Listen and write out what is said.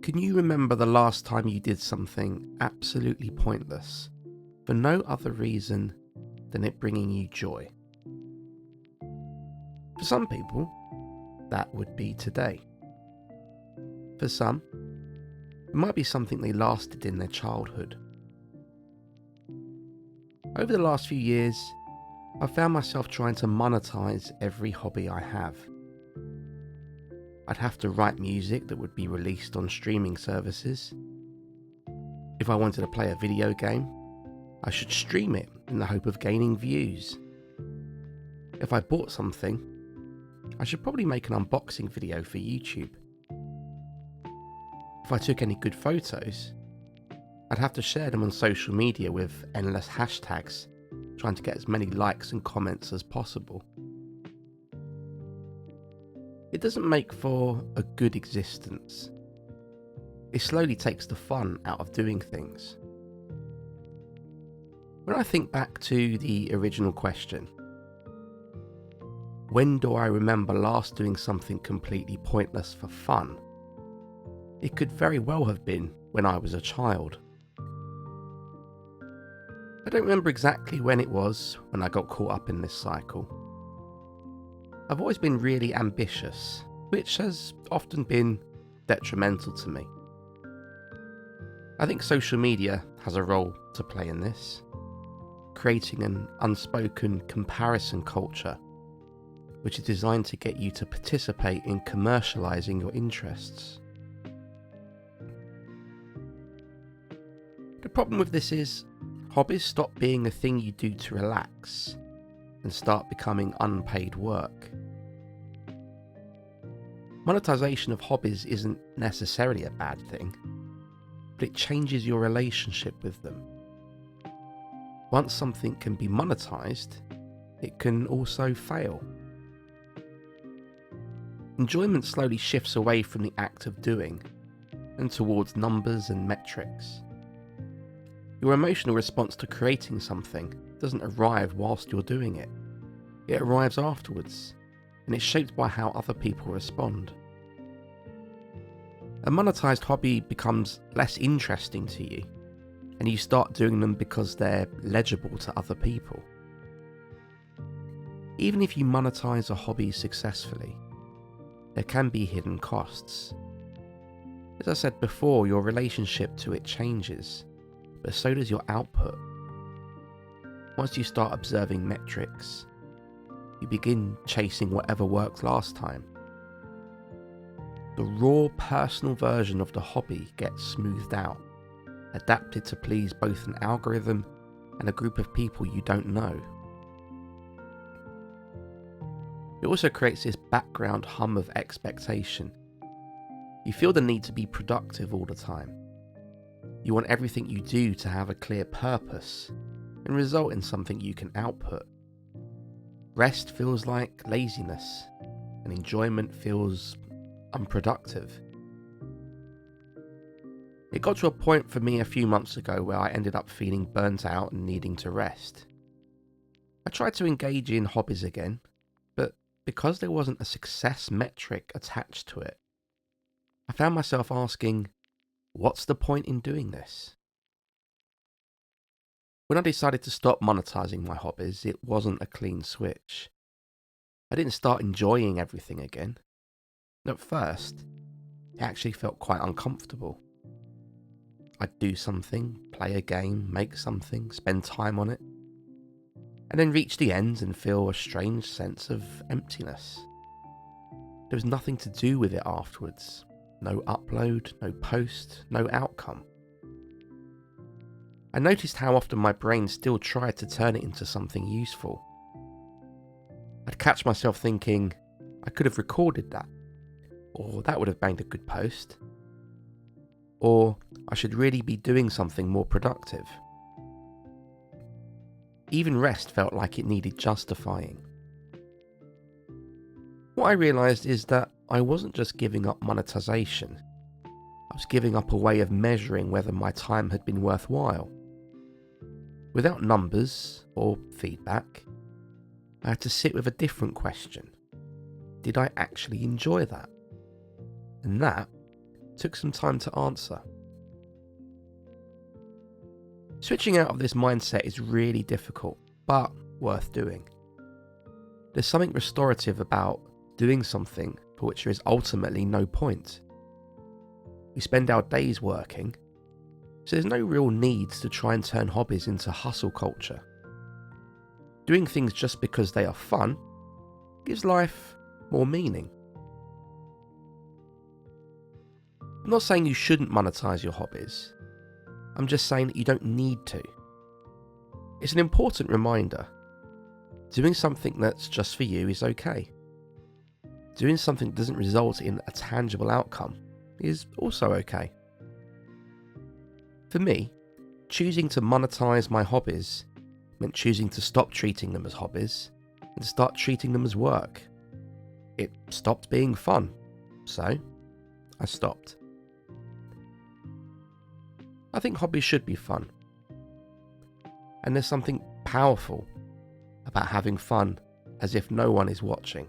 Can you remember the last time you did something absolutely pointless for no other reason than it bringing you joy? For some people, that would be today. For some, it might be something they lasted in their childhood. Over the last few years, I've found myself trying to monetize every hobby I have. I'd have to write music that would be released on streaming services. If I wanted to play a video game, I should stream it in the hope of gaining views. If I bought something, I should probably make an unboxing video for YouTube. If I took any good photos, I'd have to share them on social media with endless hashtags, trying to get as many likes and comments as possible. It doesn't make for a good existence. It slowly takes the fun out of doing things. When I think back to the original question, when do I remember last doing something completely pointless for fun? It could very well have been when I was a child. I don't remember exactly when it was when I got caught up in this cycle. I've always been really ambitious, which has often been detrimental to me. I think social media has a role to play in this, creating an unspoken comparison culture, which is designed to get you to participate in commercializing your interests. The problem with this is, hobbies stop being a thing you do to relax and start becoming unpaid work. Monetization of hobbies isn't necessarily a bad thing, but it changes your relationship with them. Once something can be monetized, it can also fail. Enjoyment slowly shifts away from the act of doing and towards numbers and metrics. Your emotional response to creating something doesn't arrive whilst you're doing it. It arrives afterwards, and it's shaped by how other people respond. A monetized hobby becomes less interesting to you, and you start doing them because they're legible to other people. Even if you monetize a hobby successfully, there can be hidden costs. As I said before, your relationship to it changes, but so does your output. Once you start observing metrics, you begin chasing whatever worked last time. The raw personal version of the hobby gets smoothed out, adapted to please both an algorithm and a group of people you don't know. It also creates this background hum of expectation. You feel the need to be productive all the time. You want everything you do to have a clear purpose and result in something you can output. Rest feels like laziness, and enjoyment feels unproductive. It got to a point for me a few months ago where I ended up feeling burnt out and needing to rest. I tried to engage in hobbies again, but because there wasn't a success metric attached to it, I found myself asking, what's the point in doing this? When I decided to stop monetizing my hobbies, it wasn't a clean switch. I didn't start enjoying everything again. At first, it actually felt quite uncomfortable. I'd do something, play a game, make something, spend time on it, and then reach the end and feel a strange sense of emptiness. There was nothing to do with it afterwards. No upload, no post, no outcome. I noticed how often my brain still tried to turn it into something useful. I'd catch myself thinking, I could have recorded that, or that would have made a good post, or I should really be doing something more productive. Even rest felt like it needed justifying. What I realised is that I wasn't just giving up monetization, I was giving up a way of measuring whether my time had been worthwhile. Without numbers or feedback, I had to sit with a different question. Did I actually enjoy that? And that took some time to answer. Switching out of this mindset is really difficult, but worth doing. There's something restorative about doing something for which there is ultimately no point. We spend our days working, so there's no real need to try and turn hobbies into hustle culture. Doing things just because they are fun gives life more meaning. I'm not saying you shouldn't monetize your hobbies. I'm just saying that you don't need to. It's an important reminder. Doing something that's just for you is okay. Doing something that doesn't result in a tangible outcome is also okay. For me, choosing to monetize my hobbies meant choosing to stop treating them as hobbies and start treating them as work. It stopped being fun, so I stopped. I think hobbies should be fun. And there's something powerful about having fun as if no one is watching.